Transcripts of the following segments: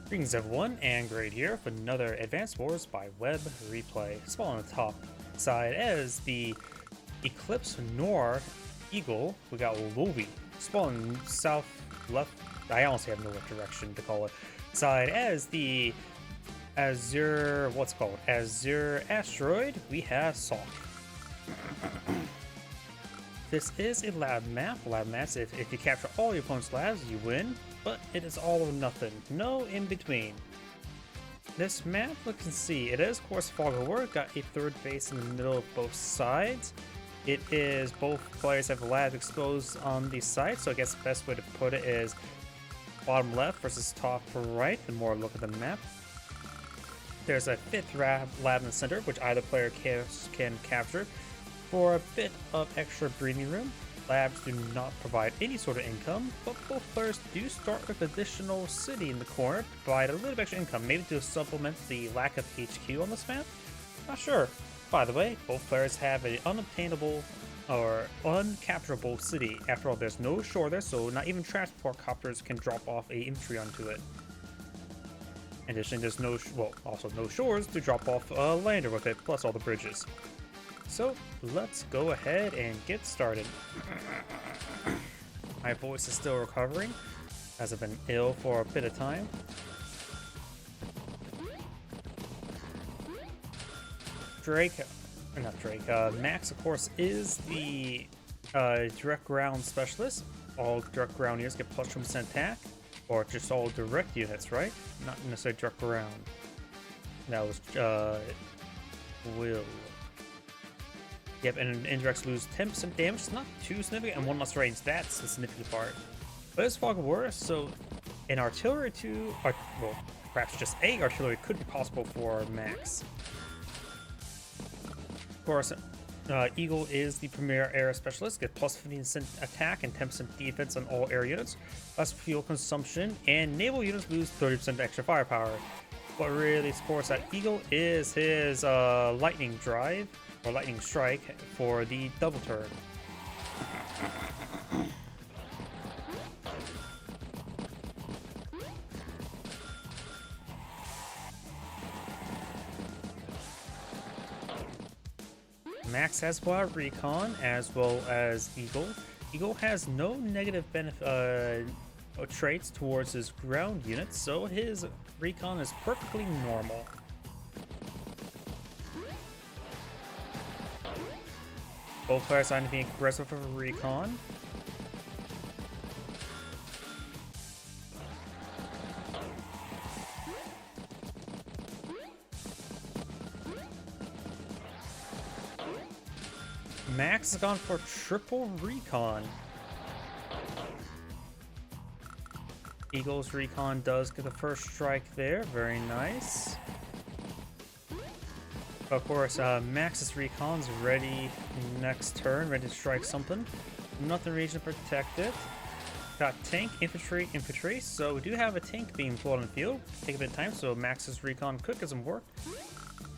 Greetings everyone, and Grade here for another Advanced Wars by Web replay. Small on the top side as the Eclipse Nor Eagle, we got Lovi. Spawn south, left, I honestly have no direction to call it. Side as the Azure, what's it called? Azure Asteroid, we have Salt. This is a lab map. Lab maps, if you capture all your opponent's labs, you win. But it is all or nothing, no in between. This map, we can see, it is, of course, Fog of War, got a third base in the middle of both sides. It is, both players have labs exposed on the side, so I guess the best way to put it is bottom left versus top right, the more look at the map. There's a fifth lab in the center, which either player can capture for a bit of extra breathing room. Labs do not provide any sort of income, but both players do start with additional city in the corner to provide a little bit extra income, maybe to supplement the lack of HQ on this map? Not sure. By the way, both players have an unobtainable or uncapturable city. After all, there's no shore there, so not even transport copters can drop off a infantry onto it. Additionally, there's also no shores to drop off a lander with it, plus all the bridges. So let's go ahead and get started. My voice is still recovering as I've been ill for a bit of time. Max, of course, is the direct ground specialist. All direct ground units get plus 2% attack, or just all direct units, right? Not necessarily direct ground. That was will. Yep, and indirects lose 10% damage. It's not too significant, and 1 less range. That's the significant part. But it's Fog of War, so an artillery well, perhaps just a artillery could be possible for Max. Of course, Eagle is the premier air specialist. Get plus 15% attack and 10% defense on all air units, less fuel consumption, and naval units lose 30% extra firepower. What really supports that Eagle is his lightning drive, or lightning strike, for the double turn. Max has Wild Recon as well as Eagle. Eagle has no negative traits towards his ground units, so his recon is perfectly normal. Both players are being aggressive for recon. Max has gone for triple recon. Eagle's recon does get the first strike there, very nice. Of course, Max's recon's ready next turn, ready to strike something. Nothing region protected. Got tank, infantry, so we do have a tank being pulled on the field. Take a bit of time, so Max's recon could get some work.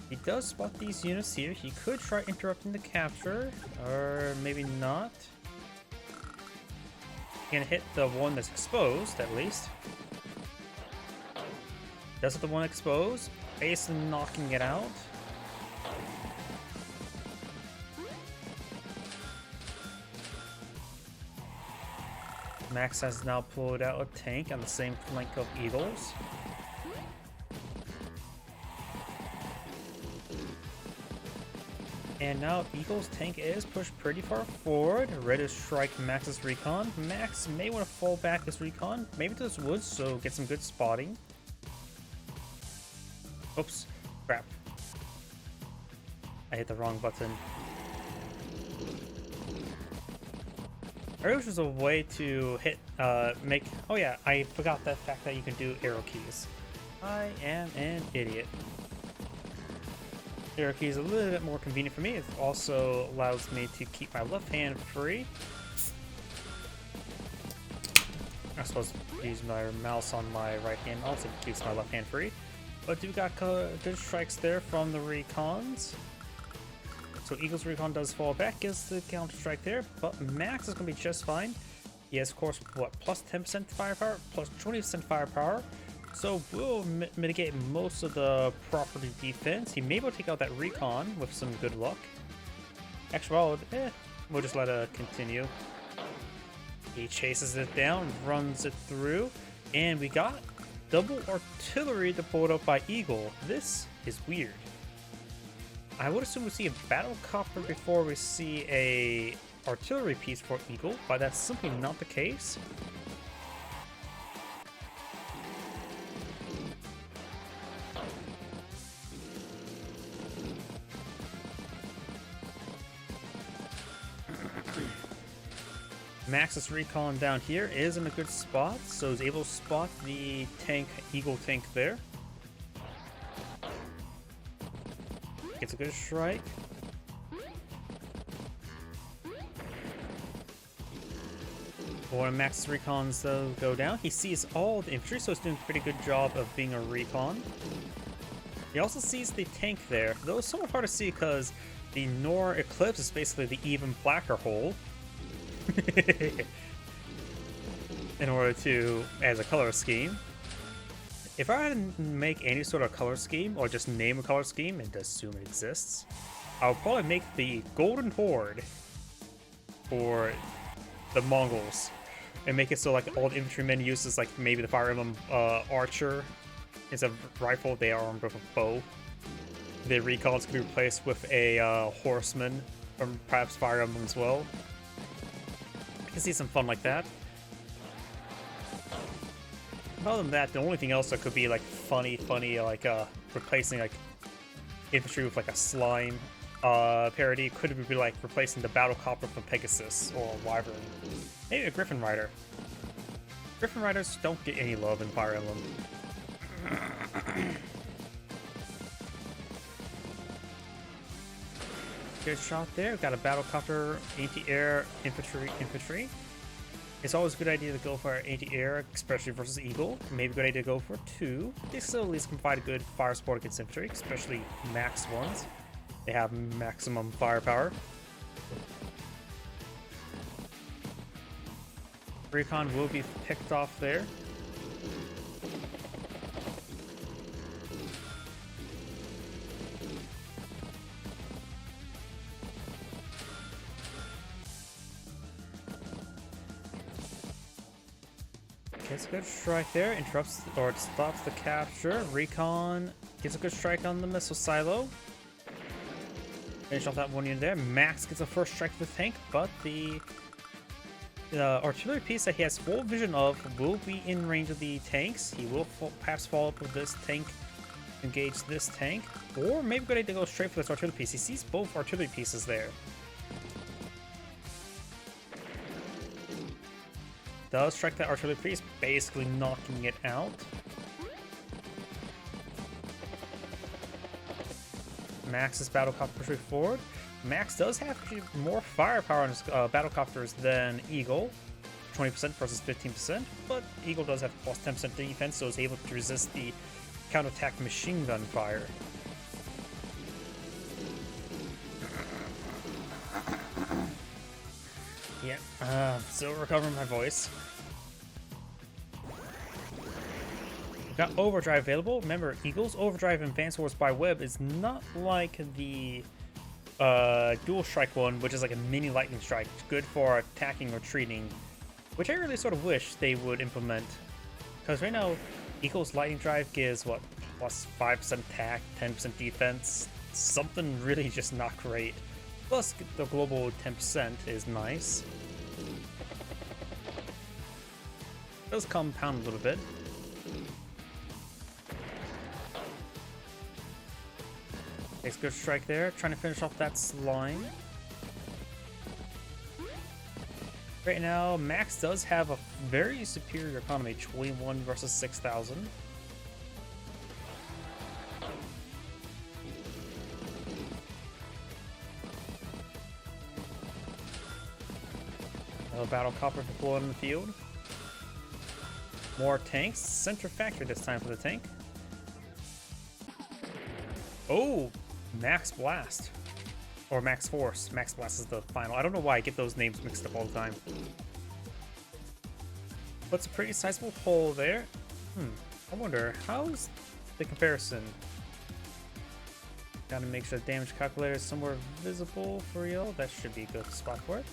He does spot these units here. He could try interrupting the capture, or maybe not. He can hit the one that's exposed, at least. Does hit the one exposed, basically knocking it out. Max has now pulled out a tank on the same flank of Eagles. And now Eagle's tank is pushed pretty far forward, ready to strike Max's recon. Max may want to fall back his recon, maybe to this woods, so get some good spotting. Oops, crap. I hit the wrong button. I wish there was a way to hit, oh yeah, I forgot the fact that you can do arrow keys. I am an idiot. Arrow keys a little bit more convenient for me. It also allows me to keep my left hand free. I'm supposed to use my mouse on my right hand, also keeps my left hand free. But do got good strikes there from the recons. So Eagle's recon does fall back, gets the counter strike there, but Max is going to be just fine. He has, of course, what, plus 10% firepower, plus 20% firepower. So we'll mitigate most of the property defense. He may be able to take out that recon with some good luck. Actually, we'll just let it continue. He chases it down, runs it through, and we got double artillery deployed up by Eagle. This is weird. I would assume we see a battle copter before we see a artillery piece for Eagle, but that's simply not the case. Max's recon down here is in a good spot, so he's able to spot the tank, Eagle tank there. Gets a good strike. When Max's recons though go down, he sees all the infantry, so he's doing a pretty good job of being a recon. He also sees the tank there, though it's somewhat hard to see because the Nor Eclipse is basically the even blacker hole. In order to, as a color scheme. If I had to make any sort of color scheme, or just name a color scheme and assume it exists, I would probably make the Golden Horde for the Mongols, and make it so like all the infantrymen uses like maybe the Fire Emblem Archer is a rifle, they are armed with a bow. The recons can be replaced with a horseman from perhaps Fire Emblem as well. I can see some fun like that. Other than that, the only thing else that could be like funny, like replacing like infantry with like a slime parody could be like replacing the battle copter from Pegasus or Wyvern. Maybe a Griffin Rider. Griffin Riders don't get any love in Fire Emblem. Good shot there. Got a battle copter, anti-air, infantry. It's always a good idea to go for anti-air, especially versus Eagle. Maybe a good idea to go for 2. They still at least can provide a good fire support against infantry, especially max ones. They have maximum firepower. Recon will be picked off there. Gets a good strike there, interrupts or stops the capture. Recon gets a good strike on the missile silo. Finish off that one unit there. Max gets a first strike to the tank, but the artillery piece that he has full vision of will be in range of the tanks. He will perhaps follow up with this tank, engage this tank, or maybe good idea to go straight for this artillery piece. He sees both artillery pieces there. Does strike that artillery piece, basically knocking it out. Max's battlecopter pushes forward. Max does have more firepower on his battlecopters than Eagle, 20% versus 15%, but Eagle does have plus 10% defense, so is able to resist the counterattack machine gun fire. Yeah, still recovering my voice. We've got Overdrive available. Remember, Eagle's Overdrive Advanced Wars by Web is not like the Dual Strike one, which is like a mini lightning strike. It's good for attacking or retreating, which I really sort of wish they would implement. Because right now, Eagle's Lightning Drive gives, what, plus 5% attack, 10% defense. Something really just not great. Plus, the global 10% is nice. It does compound a little bit. Takes a good strike there, trying to finish off that slime. Right now, Max does have a very superior economy, 21 versus 6,000. Battle copter deployed in the field. More tanks. Center factory this time for the tank. Oh, Max Blast. Or Max Force. Max Blast is the final. I don't know why I get those names mixed up all the time. Puts a pretty sizable hole there. I wonder, how's the comparison? Gotta make sure the damage calculator is somewhere visible for you. That should be a good spot for it.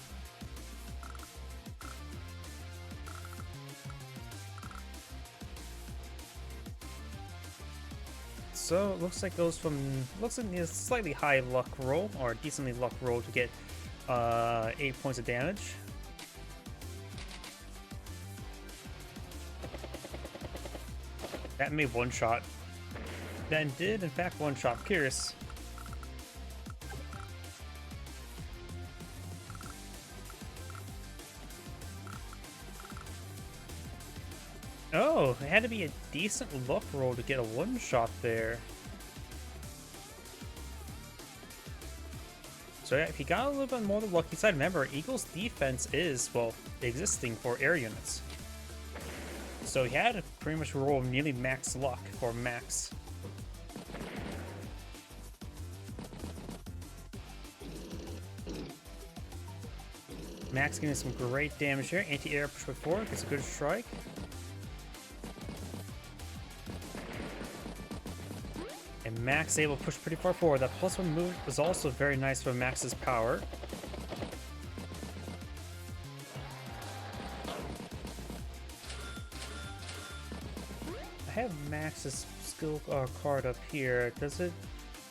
So it looks like goes from a slightly high luck roll or decently luck roll to get 8 points of damage. That made one shot. That did in fact one shot Pierce. Oh, it had to be a decent luck roll to get a one-shot there. So yeah, if he got a little bit more the lucky side, remember, Eagle's defense is, well, existing for air units. So he had to pretty much roll nearly max luck for max. Max getting some great damage here. Anti-air push by 4 gets a good strike. And Max able to push pretty far forward. That +1 move was also very nice for Max's power. I have Max's skill card up here. Does it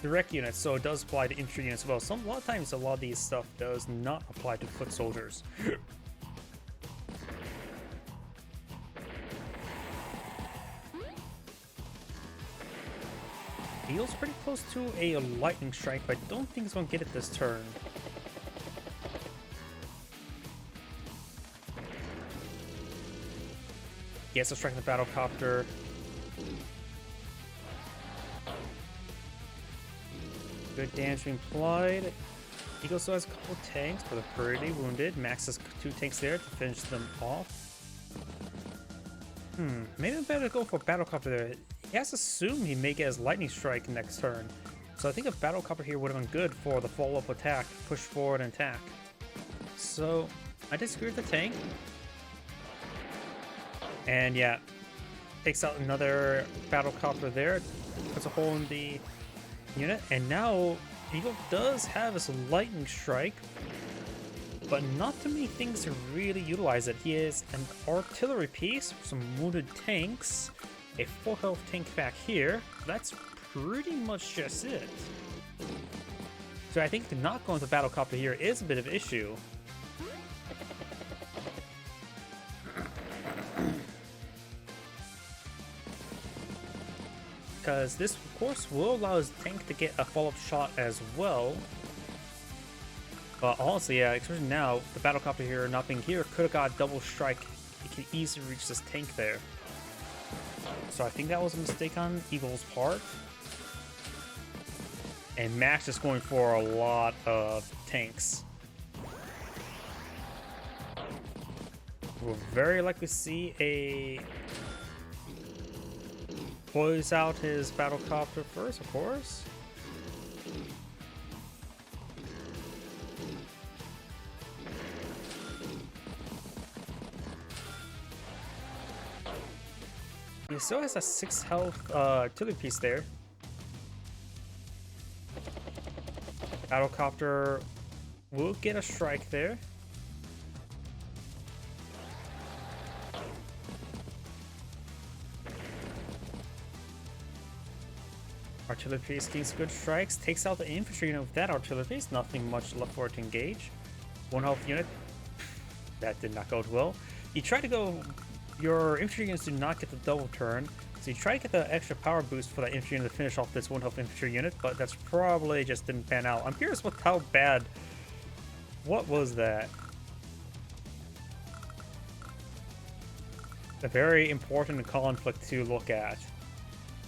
direct units? So it does apply to infantry units as well. A lot of times, a lot of these stuff does not apply to foot soldiers. Eagle's pretty close to a lightning strike, but I don't think he's going to get it this turn. He has to strike the battlecopter. Good damage being applied. Eagle still has a couple of tanks, but they're pretty wounded. Max has 2 tanks there to finish them off. Maybe better go for battlecopter there. He has to assume he may get his lightning strike next turn. So I think a battlecopter here would have been good for the follow-up attack, push forward and attack. So I disagree with the tank. And yeah, takes out another battlecopter there, puts a hole in the unit, and now Eagle does have his lightning strike, but not too many things to really utilize it. He has an artillery piece, some wounded tanks, a full health tank back here. That's pretty much just it. So I think not going to battlecopter here is a bit of an issue. Because this, of course, will allow his tank to get a follow-up shot as well. But honestly, yeah, especially now, the battlecopter here not being here could have got a double strike. He can easily reach this tank there. So I think that was a mistake on Eagle's part. And Max is going for a lot of tanks. We'll very likely see a poise out his battlecopter first, of course. He still has a 6 health artillery piece there. Battlecopter will get a strike there. Artillery piece gains good strikes, takes out the infantry unit with that artillery piece. Nothing much left for it to engage. 1 health unit. That did not go well. You try to go. Your infantry units do not get the double turn, so you try to get the extra power boost for that infantry unit to finish off this 1 health infantry unit, but that's probably just didn't pan out. I'm curious how bad. What was that? A very important conflict to look at.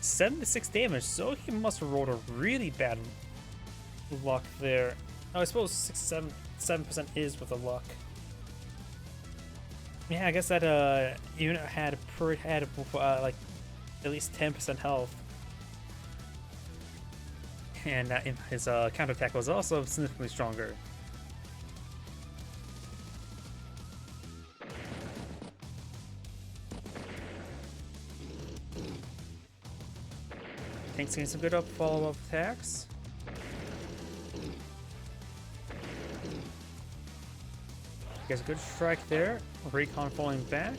76 damage, so he must have rolled a really bad luck there. Oh, I suppose 7% is with the luck. Yeah, I guess that unit had like at least 10% health, and his counterattack was also significantly stronger. Tank's getting some good follow-up attacks. Gets a good strike there. Recon falling back.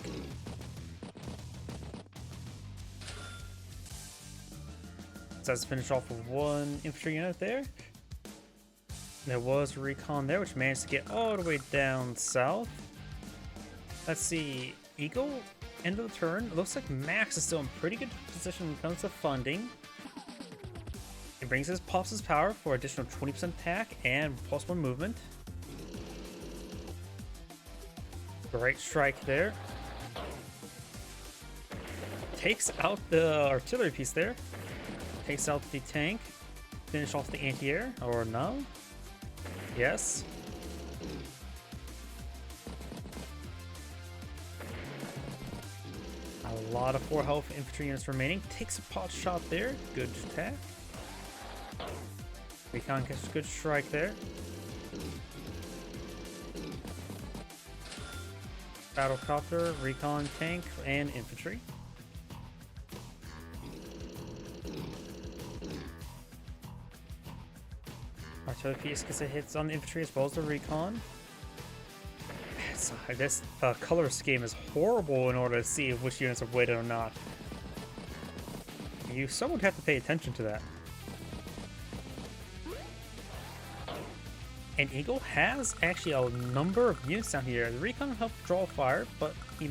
Let's finish off with one infantry unit there. There was a recon there, which managed to get all the way down south. Let's see. Eagle, end of the turn. It looks like Max is still in pretty good position when it comes to funding. It brings his Pulse's power for additional 20% attack and +1 movement. Great strike there. Takes out the artillery piece there. Takes out the tank. Finish off the anti-air, or no? Yes. A lot of 4 health infantry units remaining. Takes a pot shot there. Good attack. Recon gets a good strike there. Battlecopter, recon, tank, and infantry. Artillery piece gets a hit on the infantry as well as the recon. This color scheme is horrible in order to see which units are weighted or not. Someone would have to pay attention to that. And Eagle has actually a number of units down here. The recon will help draw fire, but he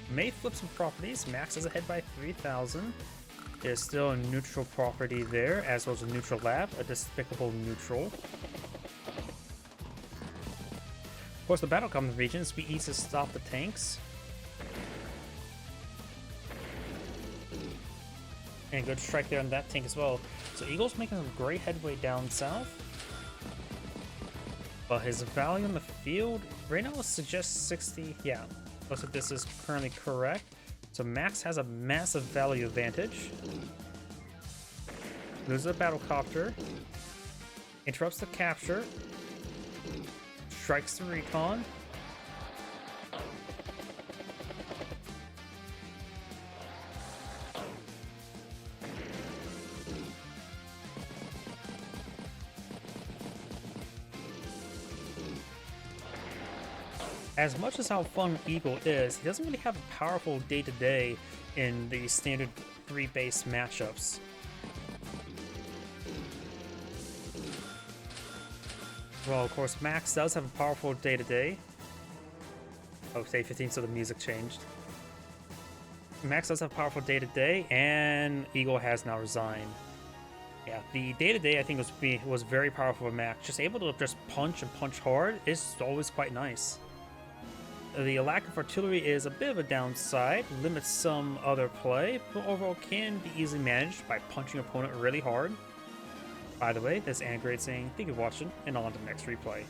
may flip some properties. Max is ahead by 3,000. There's still a neutral property there, as well as a neutral lab, a despicable neutral. Of course, the battle comes in regions, we easy to stop the tanks. And good strike there on that tank as well. So Eagle's making some great headway down south. But his value on the field right now suggests 60. Yeah, looks like this is currently correct. So Max has a massive value advantage. Loses a battlecopter. Interrupts the capture. Strikes the recon. As much as how fun Eagle is, he doesn't really have a powerful day-to-day in the standard 3-base matchups. Well, of course, Max does have a powerful day-to-day. Oh, day 15, so the music changed. Max does have a powerful day-to-day, and Eagle has now resigned. Yeah, the day-to-day I think was very powerful for Max. Just able to just punch and punch hard is always quite nice. The lack of artillery is a bit of a downside, limits some other play, but overall can be easily managed by punching your opponent really hard. By the way, this is Angrade saying thank you for watching, and on to the next replay.